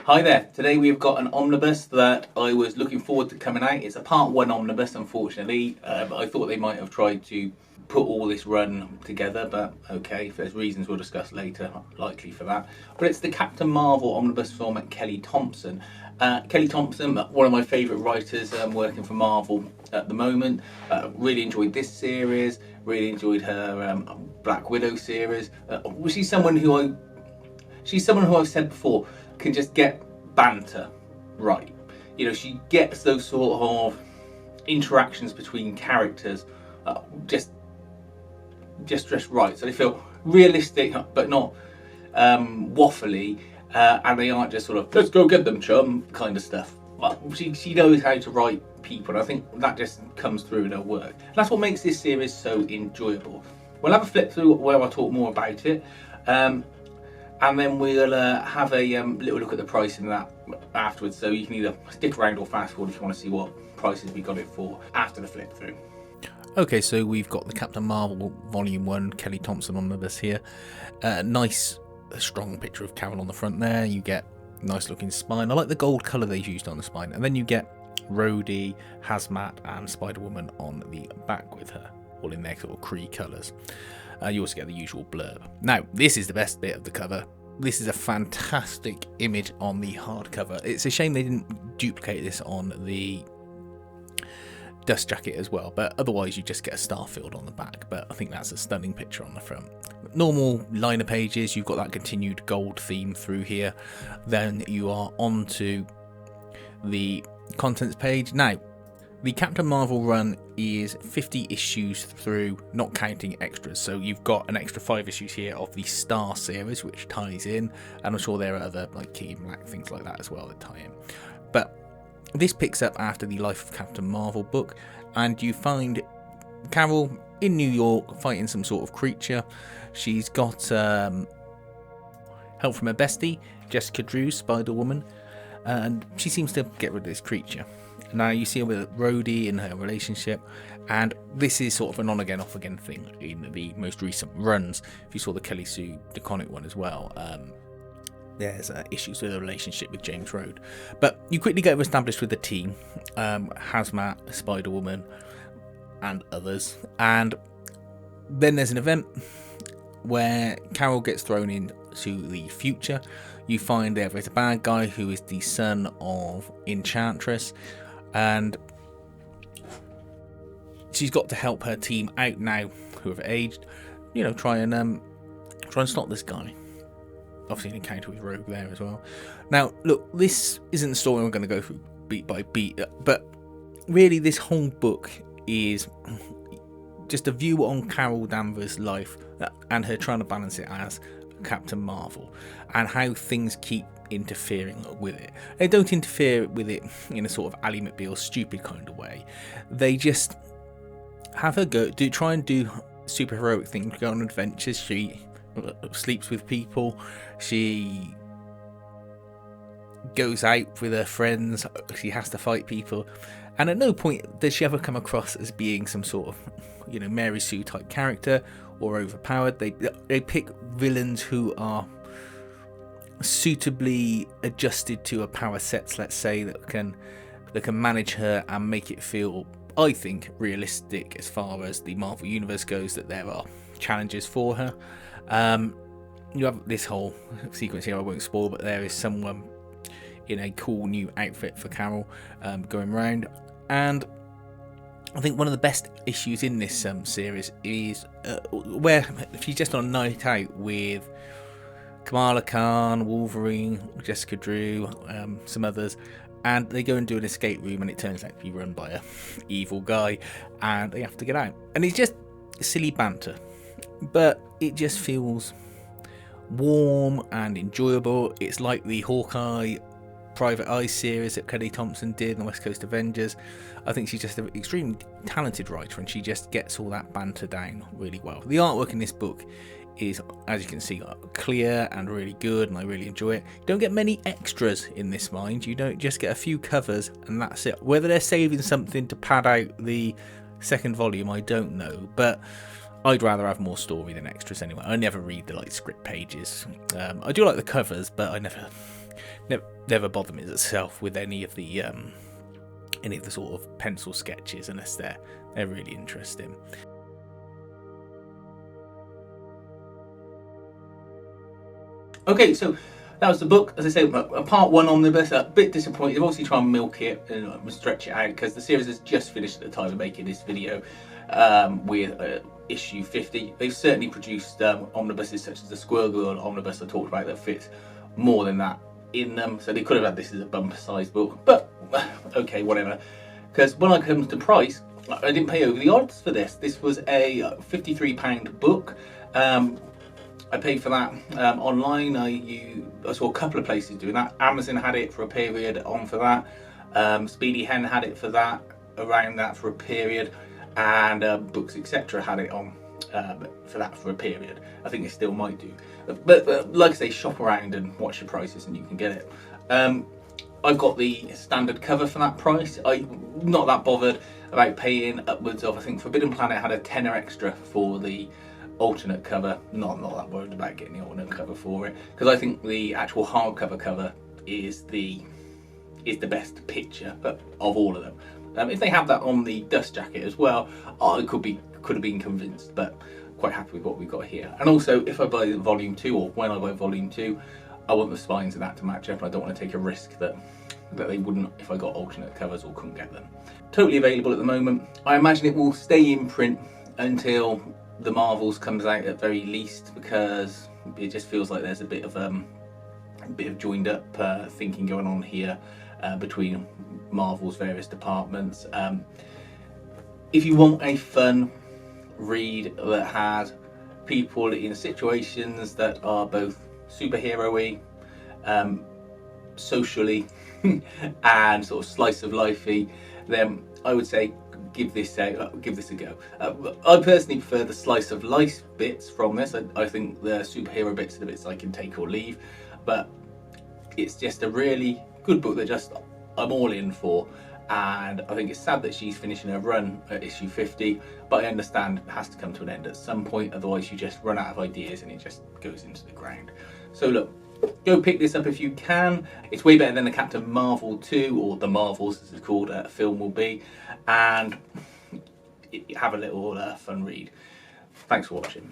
Hi there, today we've got an omnibus that I was looking forward to coming out. It's a part 1 omnibus, unfortunately, but I thought they might have tried to put all this run together, but okay, if there's reasons we'll discuss later, likely for that. But it's the Captain Marvel omnibus from Kelly Thompson. Kelly Thompson, one of my favourite writers working for Marvel at the moment. Really enjoyed this series, really enjoyed her Black Widow series. She's someone who I've said before can just get banter right. You know, she gets those sort of interactions between characters just right. So they feel realistic, but not waffly, and they aren't just sort of "let's go get them, chum" kind of stuff. But she knows how to write people, and I think that just comes through in her work. And that's what makes this series so enjoyable. We'll have a flip through where I talk more about it. And then we'll have a little look at the pricing of that afterwards, so you can either stick around or fast forward if you want to see what prices we got it for after the flip through. Okay, so we've got the Captain Marvel Volume 1 Kelly Thompson Omnibus here. Nice, strong picture of Carol on the front there. You get nice looking spine. I like the gold colour they've used on the spine. And then you get Rhodey, Hazmat and Spider-Woman on the back with her, all in their sort of Kree colours. You also get the usual blurb. Now, this is the best bit of the cover. This is a fantastic image on the hardcover. It's a shame they didn't duplicate this on the dust jacket as well, but otherwise you just get a Starfield on the back. But I think that's a stunning picture on the front. Normal liner pages, you've got that continued gold theme through here. Then you are on to the contents page. Now, the Captain Marvel run is 50 issues through, not counting extras. So you've got an extra 5 issues here of the Star series, which ties in. And I'm sure there are other like Key and Black things like that as well that tie in. But this picks up after the Life of Captain Marvel book. And you find Carol in New York fighting some sort of creature. She's got help from her bestie, Jessica Drew, Spider-Woman. And she seems to get rid of this creature. Now you see her with Rhodey in her relationship, and this is sort of an on-again, off-again thing in the most recent runs. If you saw the Kelly Sue DeConnick one as well, there's issues with the relationship with James Rhodes. But you quickly get established with the team, Hazmat, Spider-Woman, and others. And then there's an event where Carol gets thrown into the future. You find there is a bad guy who is the son of Enchantress, and she's got to help her team out now who have aged. You know, try and stop this guy. Obviously, an encounter with Rogue there as well. Now, look, this isn't the story I'm going to go through beat by beat, but really, this whole book is just a view on Carol Danvers' life and her trying to balance it as Captain Marvel, and how things keep interfering with it. They don't interfere with it in a sort of Ally McBeal stupid kind of way. They just have her try and do superheroic things, go on adventures. She sleeps with people, she goes out with her friends, she has to fight people, and at no point does she ever come across as being some sort of, you know, Mary Sue type character or overpowered. They pick villains who are suitably adjusted to her power sets, let's say, that can manage her and make it feel, I think, realistic as far as the Marvel Universe goes, that there are challenges for her. You have this whole sequence here, I won't spoil, but there is someone in a cool new outfit for Carol going around. And I think one of the best issues in this series is where she's just on a night out with Kamala Khan, Wolverine, Jessica Drew, some others, and they go and do an escape room, and it turns out to be run by a evil guy, and they have to get out. And it's just silly banter, but it just feels warm and enjoyable. It's like the Hawkeye Private Eye series that Kelly Thompson did in the West Coast Avengers. I think she's just an extremely talented writer, and she just gets all that banter down really well. The artwork in this book is, as you can see, clear and really good, and I really enjoy it. You don't get many extras in this, mind. You don't just get a few covers, and that's it. Whether they're saving something to pad out the second volume, I don't know, but I'd rather have more story than extras anyway. I never read the script pages. I do like the covers, but I never never bothered me itself with any of the sort of pencil sketches unless they're really interesting. Okay, so that was the book. As I say, a part 1 omnibus. A bit disappointed. They've obviously tried and milk it and stretch it out because the series has just finished at the time of making this video with issue 50. They've certainly produced omnibuses such as the Squirrel Girl omnibus I talked about that fits more than that in them. So they could have had this as a bumper-sized book, but okay, whatever. Because when it comes to price, I didn't pay over the odds for this. This was a £53 book. I paid for that online. I saw a couple of places doing that. Amazon had it for a period on for that. Speedy Hen had it for that, around that for a period. And Books Etc. had it on for that for a period. I think they still might do. But like I say, shop around and watch your prices and you can get it. I've got the standard cover for that price. I'm not that bothered about paying upwards of, I think Forbidden Planet had a tenner extra for the alternate cover. Not that worried about getting the alternate cover for it, because I think the actual hardcover cover is the best picture of all of them. If they have that on the dust jacket as well, I could have been convinced, but quite happy with what we've got here. And also, if I buy volume 2, or when I buy volume 2, I want the spines of that to match up. I don't want to take a risk that they wouldn't if I got alternate covers or couldn't get them. Totally available at the moment. I imagine it will stay in print until the Marvels comes out at very least, because it just feels like there's a bit of joined up thinking going on here between Marvel's various departments. If you want a fun read that has people in situations that are both superhero-y, socially and sort of slice of lifey, then I would say give this a go. I personally prefer the slice of life bits from this. I think the superhero bits are the bits I can take or leave, but it's just a really good book that just I'm all in for. And I think it's sad that she's finishing her run at issue 50, but I understand it has to come to an end at some point, otherwise you just run out of ideas and it just goes into the ground. So look, go pick this up if you can. It's way better than the Captain Marvel 2, or the Marvels as it's called, film will be, and have a little fun read. Thanks for watching.